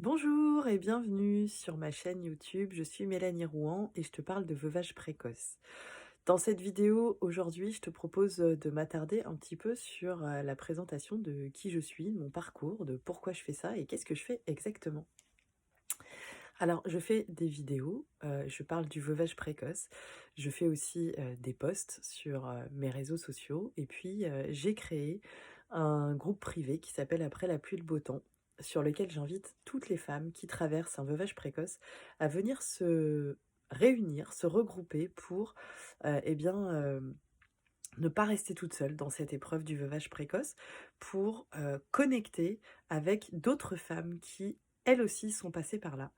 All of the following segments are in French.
Bonjour et bienvenue sur ma chaîne YouTube. Je suis Mélanie Rouen et je te parle de veuvage précoce. Dans cette vidéo, aujourd'hui, je te propose de m'attarder un petit peu sur la présentation de qui je suis, de mon parcours, de pourquoi je fais ça et qu'est-ce que je fais exactement. Alors, je fais des vidéos, je parle du veuvage précoce, je fais aussi des posts sur mes réseaux sociaux et puis j'ai créé un groupe privé qui s'appelle Après la pluie le beau temps, sur lequel j'invite toutes les femmes qui traversent un veuvage précoce à venir se réunir, se regrouper pour ne pas rester toute seule dans cette épreuve du veuvage précoce, pour connecter avec d'autres femmes qui, elles aussi, sont passées par là.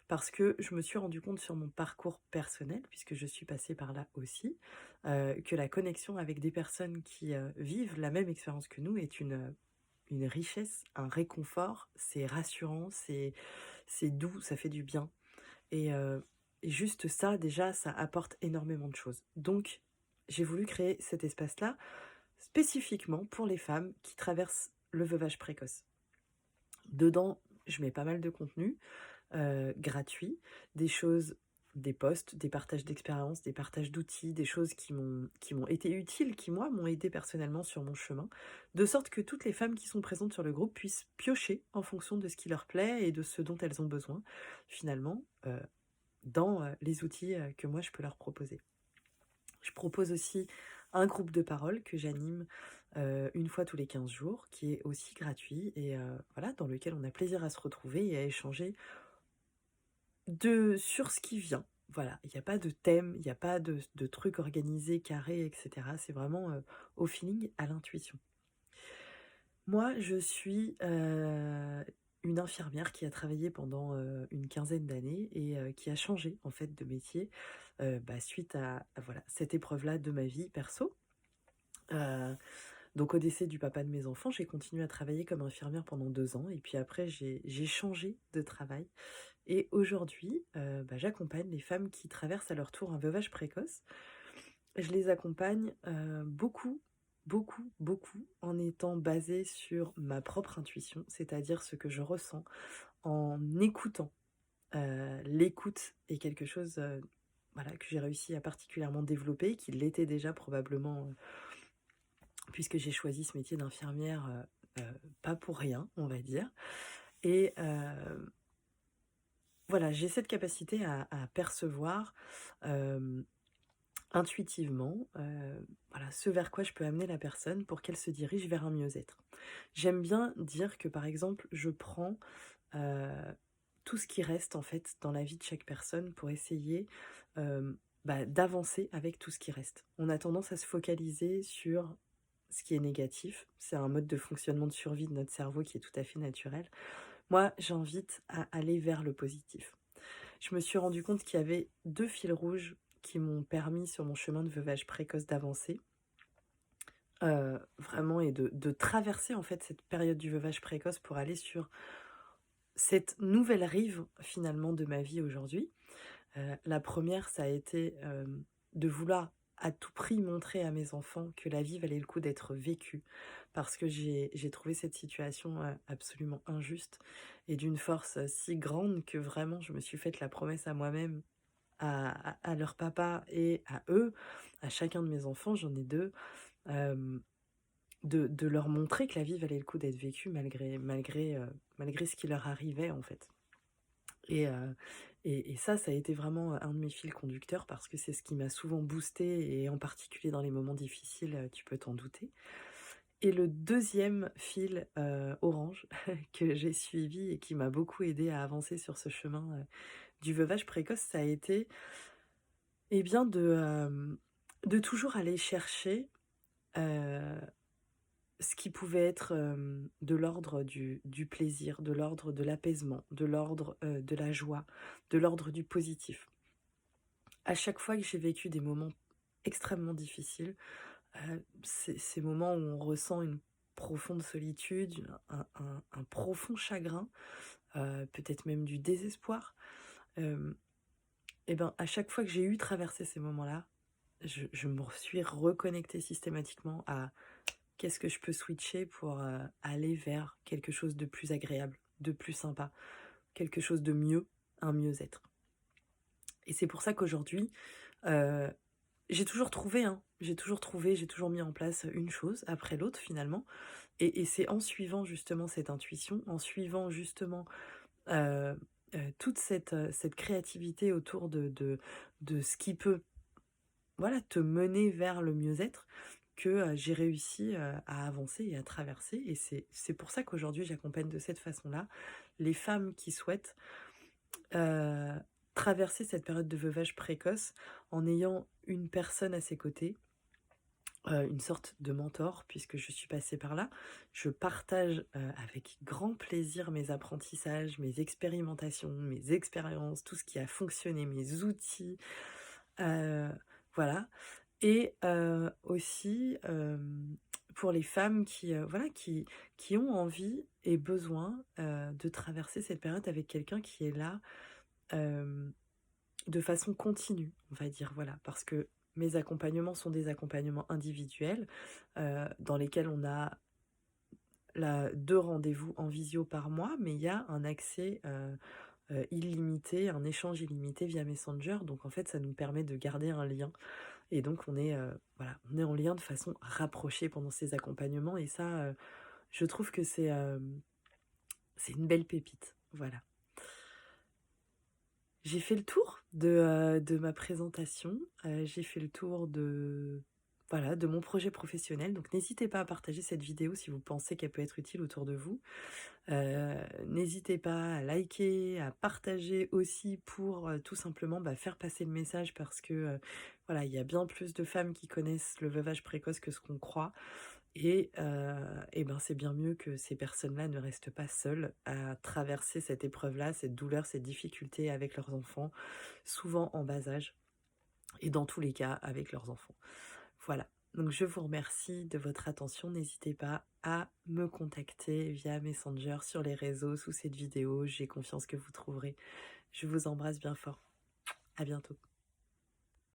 Parce que je me suis rendu compte sur mon parcours personnel, puisque je suis passée par là aussi, que la connexion avec des personnes qui vivent la même expérience que nous est une richesse, un réconfort, c'est rassurant, c'est doux, ça fait du bien. Et, euh, et juste ça, déjà, ça apporte énormément de choses. Donc, j'ai voulu créer cet espace-là spécifiquement pour les femmes qui traversent le veuvage précoce. Dedans, je mets pas mal de contenu gratuit, des choses, des posts, des partages d'expériences, des partages d'outils, des choses qui m'ont été utiles, qui moi m'ont aidé personnellement sur mon chemin, de sorte que toutes les femmes qui sont présentes sur le groupe puissent piocher en fonction de ce qui leur plaît et de ce dont elles ont besoin, finalement, dans les outils que moi je peux leur proposer. Je propose aussi un groupe de parole que j'anime une fois tous les 15 jours, qui est aussi gratuit et voilà, dans lequel on a plaisir à se retrouver et à échanger sur ce qui vient. Voilà, il n'y a pas de thème, il n'y a pas de truc organisé, carré, etc. C'est vraiment au feeling, à l'intuition. Moi, je suis une infirmière qui a travaillé pendant une quinzaine d'années et qui a changé en fait de métier suite à voilà, cette épreuve-là de ma vie perso. Euh, donc au décès du papa de mes enfants, j'ai continué à travailler comme infirmière pendant 2 ans et puis après j'ai changé de travail. Et aujourd'hui, j'accompagne les femmes qui traversent à leur tour un veuvage précoce. Je les accompagne beaucoup, beaucoup, beaucoup en étant basée sur ma propre intuition, c'est-à-dire ce que je ressens en écoutant. L'écoute est quelque chose voilà, que j'ai réussi à particulièrement développer, qui l'était déjà probablement, puisque j'ai choisi ce métier d'infirmière pas pour rien, on va dire. Et voilà, j'ai cette capacité à percevoir euh, intuitivement voilà, ce vers quoi je peux amener la personne pour qu'elle se dirige vers un mieux-être. J'aime bien dire que par exemple, je prends euh, tout ce qui reste en fait dans la vie de chaque personne pour essayer d'avancer avec tout ce qui reste. On a tendance à se focaliser sur ce qui est négatif. C'est un mode de fonctionnement de survie de notre cerveau qui est tout à fait naturel. Moi, j'invite à aller vers le positif. Je me suis rendu compte qu'il y avait deux fils rouges qui m'ont permis sur mon chemin de veuvage précoce d'avancer, vraiment, et de traverser en fait cette période du veuvage précoce pour aller sur cette nouvelle rive finalement de ma vie aujourd'hui. La première, ça a été de vouloir à tout prix montrer à mes enfants que la vie valait le coup d'être vécue, parce que j'ai trouvé cette situation absolument injuste et d'une force si grande que vraiment je me suis faite la promesse à moi-même, à leur papa et à eux, à chacun de mes enfants, j'en ai deux, euh, de leur montrer que la vie valait le coup d'être vécue malgré ce qui leur arrivait en fait. Et, euh, et ça a été vraiment un de mes fils conducteurs parce que c'est ce qui m'a souvent boosté et en particulier dans les moments difficiles, tu peux t'en douter. Et le deuxième fil orange que j'ai suivi et qui m'a beaucoup aidé à avancer sur ce chemin du veuvage précoce, ça a été eh bien de toujours aller chercher euh, ce qui pouvait être de l'ordre du plaisir, de l'ordre de l'apaisement, de l'ordre de la joie, de l'ordre du positif. À chaque fois que j'ai vécu des moments extrêmement difficiles, ces moments où on ressent une profonde solitude, un profond chagrin, peut-être même du désespoir, euh, et ben à chaque fois que j'ai eu traversé ces moments-là, je me suis reconnectée systématiquement à qu'est-ce que je peux switcher pour aller vers quelque chose de plus agréable, de plus sympa, quelque chose de mieux, un mieux-être. Et c'est pour ça qu'aujourd'hui, heu, j'ai toujours trouvé, j'ai toujours mis en place une chose après l'autre finalement. Et c'est en suivant justement cette intuition, en suivant justement, heu toute cette créativité autour de ce qui peut, voilà, te mener vers le mieux-être, que, j'ai réussi, à avancer et à traverser. Et c'est pour ça qu'aujourd'hui j'accompagne de cette façon-là les femmes qui souhaitent, heu, traverser cette période de veuvage précoce en ayant une personne à ses côtés, une sorte de mentor puisque je suis passée par là. Je partage, avec grand plaisir mes apprentissages, mes expérimentations, mes expériences, tout ce qui a fonctionné, mes outils, heu, voilà. Et aussi, pour les femmes qui, voilà, qui ont envie et besoin, de traverser cette période avec quelqu'un qui est là, hem de façon continue, on va dire, voilà. Parce que mes accompagnements sont des accompagnements individuels, dans lesquels on a la 2 rendez-vous en visio par mois, mais il y a un accès, illimité, un échange illimité via Messenger. Donc en fait, ça nous permet de garder un lien et donc on est, voilà, on est en lien de façon rapprochée pendant ces accompagnements et ça, je trouve que c'est une belle pépite, voilà. J'ai fait le tour de ma présentation, j'ai fait le tour de, voilà, de mon projet professionnel, donc n'hésitez pas à partager cette vidéo si vous pensez qu'elle peut être utile autour de vous. N'hésitez pas à liker, à partager aussi pour, tout simplement, bah, faire passer le message parce que, voilà, il y a bien plus de femmes qui connaissent le veuvage précoce que ce qu'on croit. Et ben, c'est bien mieux que ces personnes-là ne restent pas seules à traverser cette épreuve-là, cette douleur, cette difficulté avec leurs enfants, souvent en bas âge et dans tous les cas avec leurs enfants. Voilà, donc je vous remercie de votre attention. N'hésitez pas à me contacter via Messenger, sur les réseaux, sous cette vidéo. J'ai confiance que vous trouverez. Je vous embrasse bien fort. À bientôt.